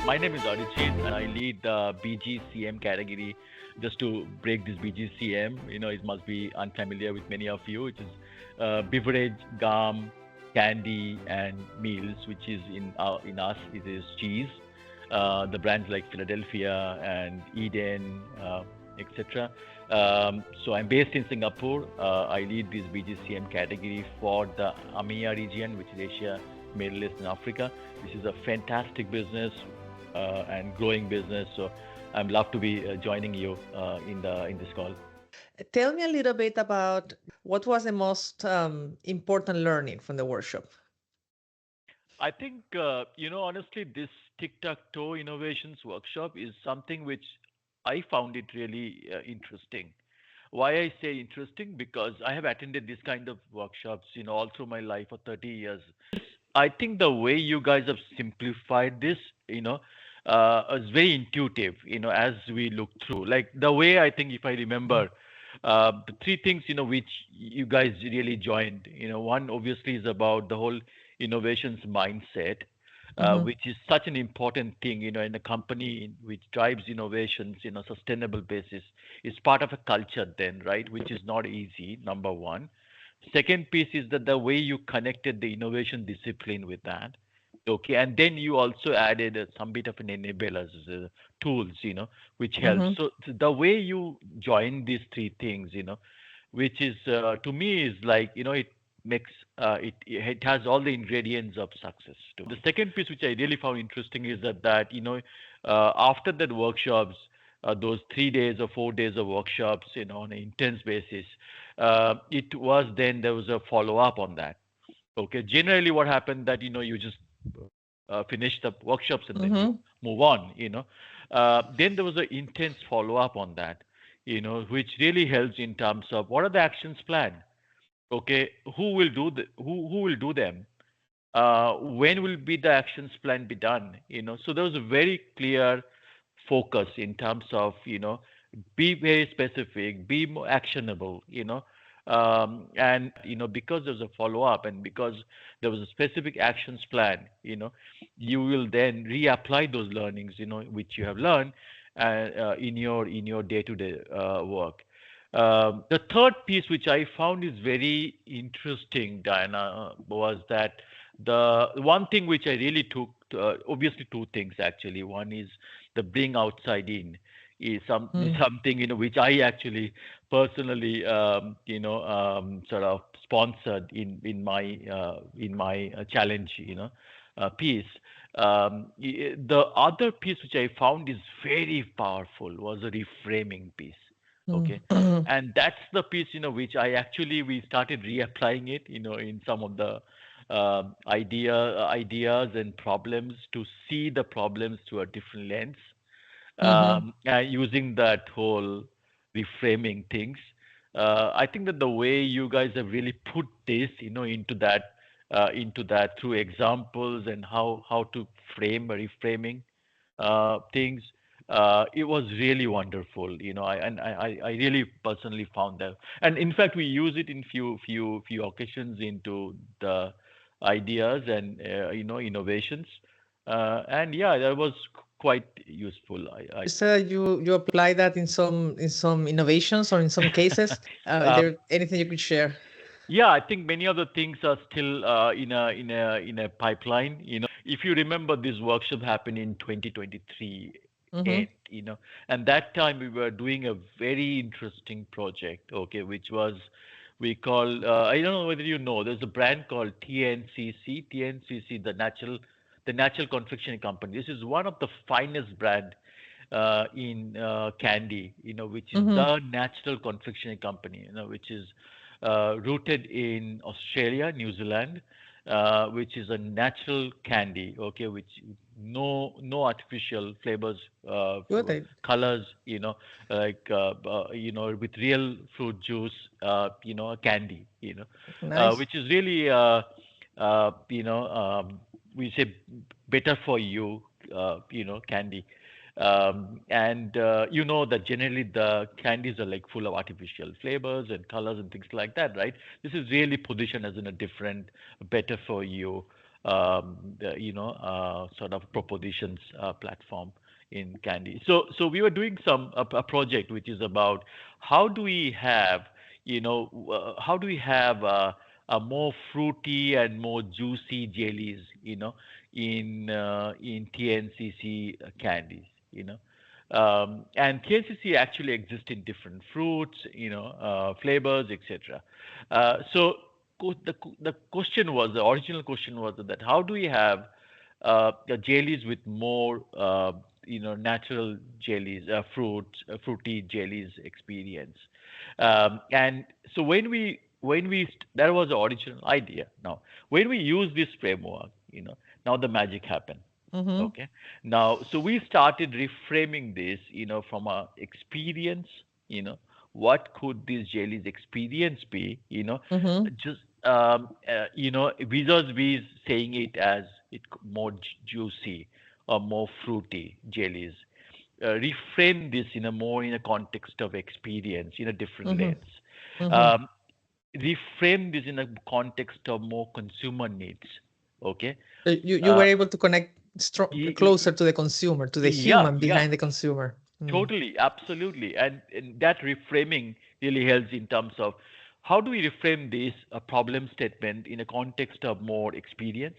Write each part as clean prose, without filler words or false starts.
My name is Arijit, and I lead the BGCM category. Just to break this BGCM, it must be unfamiliar with many of you. It is beverage, gum, candy, and meals, which is in us. It is cheese. The brands like Philadelphia and Eden, etc. So I'm based in Singapore. I lead this BGCM category for the AMEA region, which is Asia, Middle East, and Africa. This is a fantastic business and growing business. So I'm love to be joining you in this call. Tell me a little bit about what was the most important learning from the workshop. I think honestly, this TicTacToe Innovations workshop is something which I found it really interesting. Why I say interesting? Because I have attended this kind of workshops, all through my life for 30 years. I think the way you guys have simplified this, is very intuitive, as we look through. Like the way I think, if I remember, the three things, which you guys really joined, one obviously is about the whole innovations mindset, Mm-hmm. which is such an important thing, in a company which drives innovations, sustainable basis. It's part of a culture then, right? Which is not easy, number one. Second piece is that the way you connected the innovation discipline with that. Okay, and then you also added some bit of an enablers, tools, which helps. Mm-hmm. So the way you join these three things, which is to me is like, it makes it has all the ingredients of success too. The second piece which I really found interesting is that after that workshops, those 3 days or 4 days of workshops, on an intense basis, it was then there was a follow up on that. Okay, generally what happened that you just finish the workshops and then you Mm-hmm. move on. Then there was an intense follow up on that, which really helps in terms of what are the actions planned. Okay, who will do them? When will be the actions plan be done? So there was a very clear focus in terms of be very specific, be more actionable, and because there's a follow up and because there was a specific actions plan, you will then reapply those learnings, which you have learned in your day to day work. The third piece, which I found is very interesting, Diana, was that the one thing which I really took, obviously two things actually. One is the bring outside in is something which I actually personally sort of sponsored in my challenge piece. The other piece which I found is very powerful was a reframing piece. Okay, Mm-hmm. and that's the piece which we started reapplying it in some of the ideas and problems to see the problems through a different lens, Mm-hmm. using that whole reframing things. I think that the way you guys have really put this, into that through examples and how to frame a reframing things. It was really wonderful, I really personally found that, and in fact, we use it in few occasions into the ideas and innovations, and yeah, that was quite useful. I You said you apply that in some innovations or in some cases. um, There anything you could share? Yeah, I think many of the things are still in a pipeline. If you remember, this workshop happened in 2023 Mm-hmm. end, and that time we were doing a very interesting project. Okay, which was we call I don't know whether there's a brand called TNCC, the Natural Confectionery Company. This is one of the finest brand in candy, which is Mm-hmm. the Natural Confectionery Company, which is rooted in Australia, New Zealand, which is a natural candy, okay, which no artificial flavors, Good. colors, like with real fruit juice, candy, Nice. which is really we say better for you, candy. And you know that generally the candies are like full of artificial flavors and colors and things like that, right? This is really positioned as in a different, better for you sort of propositions platform in candy. So we were doing a project which is about how do we have, how do we have a more fruity and more juicy jellies, in TNCC candies, and TNCC actually exists in different fruits, flavors, etc. So the question was, the original question was that how do we have the jellies with more, natural jellies, fruity jellies experience. And so that was the original idea. Now, when we use this framework, now the magic happened. Mm-hmm. Okay. Now, so we started reframing this, from a experience, what could this jelly's experience be, Mm-hmm. just, vis-a-vis saying it as more juicy or more fruity jellies. Reframe this in a context of experience, in a different Mm-hmm. lens. Mm-hmm. Um, Reframe this in a context of more consumer needs. Okay. You were Uh, able to connect closer to the consumer, to the yeah, human yeah, behind the consumer. Mm. totally, absolutely. And that reframing really helps in terms of how do we reframe this a problem statement in a context of more experience?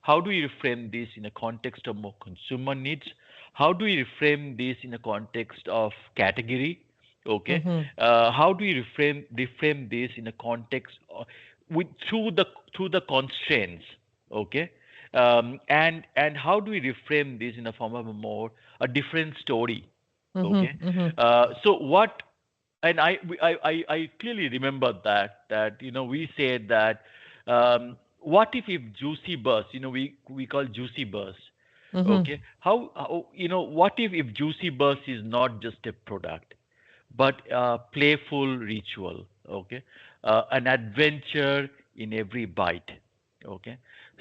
How do we reframe this in a context of more consumer needs? How do we reframe this in a context of category? Okay. Mm-hmm. How do we reframe this in a context with through the constraints? Okay. And how do we reframe this in a form of a different story? Okay. Mm-hmm. Mm-hmm. So what? And I clearly remember that we said that, what if juicy burst, we call juicy burst. Mm-hmm. Okay. How, what if juicy burst is not just a product, but a playful ritual? Okay. An adventure in every bite. Okay.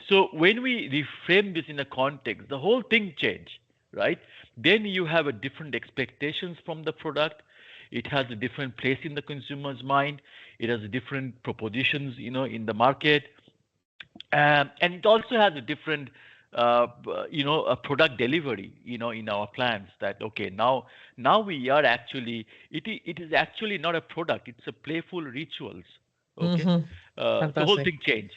So when we reframe this in a context, the whole thing change, right? Then you have a different expectations from the product. It has a different place in the consumer's mind. It has a different propositions, in the market. And it also has a different, a product delivery, in our plans. That okay, now we are actually, it is actually not a product, it's a playful rituals. Okay. Mm-hmm. So whole Fantastic. thing changed,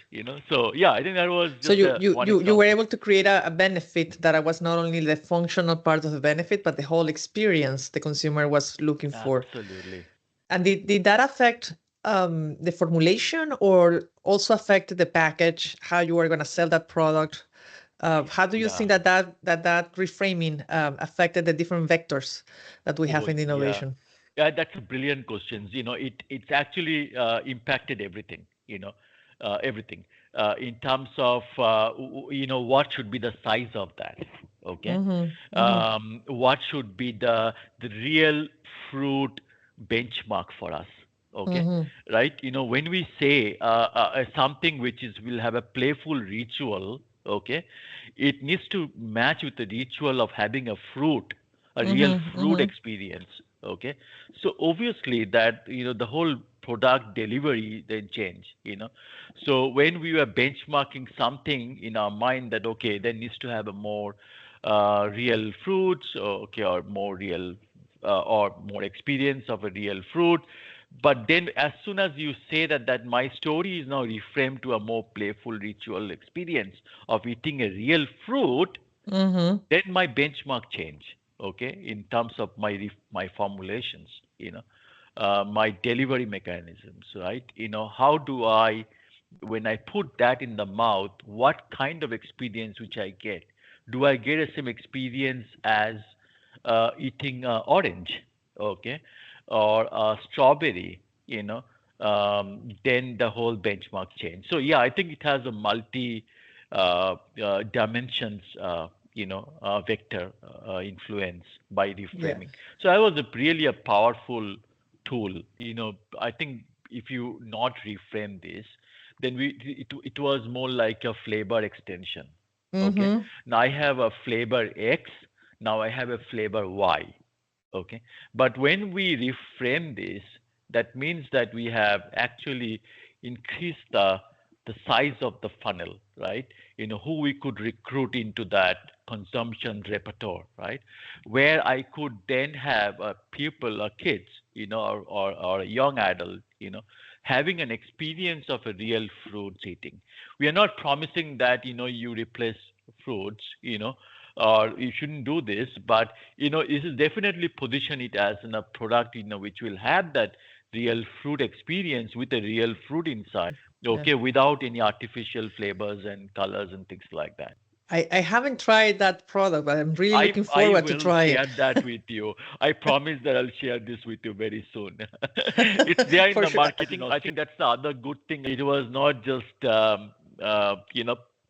so yeah, I think that was So just one you were example. able to create a benefit that was not only the functional part of the benefit, but the whole experience the consumer was looking for. Absolutely. And did that affect the formulation or also affect the package, how you are going to sell that product? How do you Yeah. think that reframing affected the different vectors that we Oh, have in yeah. innovation? Yeah, that's a brilliant question. It's actually impacted everything, everything, in terms of, what should be the size of that. Okay. Mm-hmm. Mm-hmm. What should be the real fruit benchmark for us. Okay. Mm-hmm. Right. When we say something which is will have a playful ritual. Okay. It needs to match with the ritual of having a real Mm-hmm. fruit Mm-hmm. experience. Okay. So obviously that, the whole product delivery then change. So when we were benchmarking something in our mind that okay, there needs to have a more real fruits, okay, or more real, or more experience of a real fruit. But then as soon as you say that my story is now reframed to a more playful ritual experience of eating a real fruit, Mm-hmm. then my benchmark change. Okay, in terms of my formulations, my delivery mechanisms, right? How do I, when I put that in the mouth, what kind of experience which I get? Do I get the same experience as eating orange? Okay, or strawberry? Then the whole benchmark change. So yeah, I think it has a multi dimensions, vector influence by Yeah. reframing. So that was really a powerful tool. I think if you not reframe this, then it was more like a flavor extension. Okay. Mm-hmm. Now I have a flavor X. Now I have a flavor Y. Okay. But when we reframe this, that means that we have actually increased the the size of the funnel, right? Who we could recruit into that consumption repertoire, right? Where I could then have a pupil or kids, or a young adult, having an experience of a real fruits eating. We are not promising that, you replace fruits, or you shouldn't do this, but, this is definitely position it as in a product, which will have that real fruit experience with a real fruit inside, Yes. okay, without any artificial flavors and colors and things like that. I haven't tried that product, but I'm really I looking I forward to will try share it. that with you. I promise that I'll share this with you very soon. It's there in For the sure. market in Australia. I think that's the other good thing. It was not just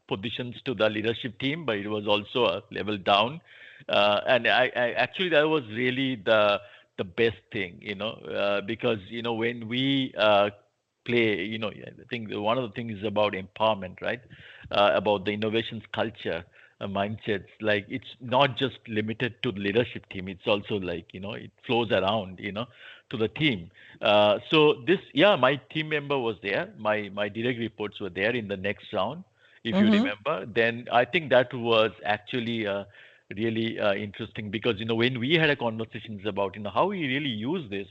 positions to the leadership team, but it was also a level down. And I actually that was really the best thing, because when we play, I think one of the things is about empowerment, right? About the innovations culture mindsets. Like it's not just limited to the leadership team. It's also like it flows around to the team. So this, yeah, my team member was there. My direct reports were there in the next round, if you Hmm. remember. Then I think that was actually really interesting, because when we had a conversations about how we really use this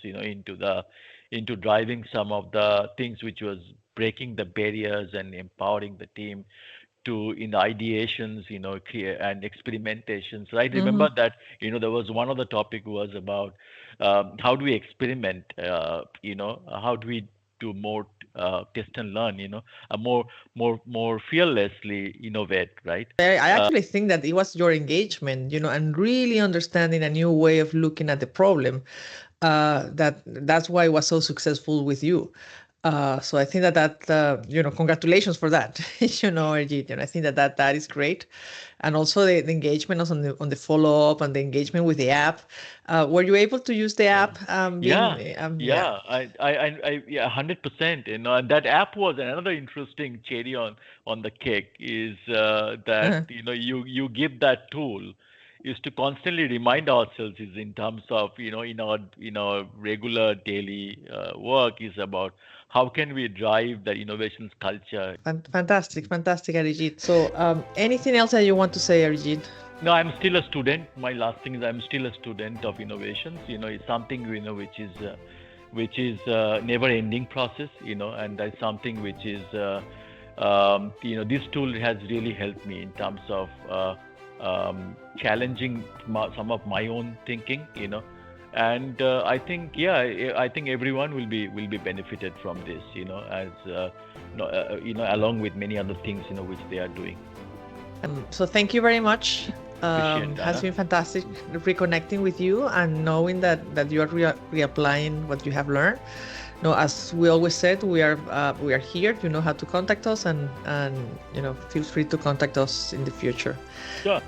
into driving some of the things which was breaking the barriers and empowering the team to in ideations, and experimentations, right? Hmm. Remember that, there was one of the topic was about how do we experiment, how do we do more test and learn, more fearlessly innovate, right? I actually think that it was your engagement, and really understanding a new way of looking at the problem. That's why it was so successful with you. So I think that congratulations for that. Arjit. I think that is great, and also the engagement on the follow up and the engagement with the app. Were you able to use the Yeah. app? Yeah. Yeah. Yeah. Yeah, 100%. And that app was another interesting cherry on the cake is that, Uh-huh. you give that tool is to constantly remind ourselves is in terms of, in our regular daily work is about how can we drive the innovations culture. Fantastic, fantastic, Arijit. So, anything else that you want to say, Arijit? No, I'm still a student. My last thing is I'm still a student of innovations. It's something which is never-ending process. And that's something which is this tool has really helped me in terms of challenging some of my own thinking. And I think, yeah, I think everyone will be benefited from this. As along with many other things which they are doing. So thank you very much. Appreciate Has that. been fantastic reconnecting with you and knowing that you are reapplying what you have learned. No, as we always said, we are here. You know how to contact us, and feel free to contact us in the future. Sure.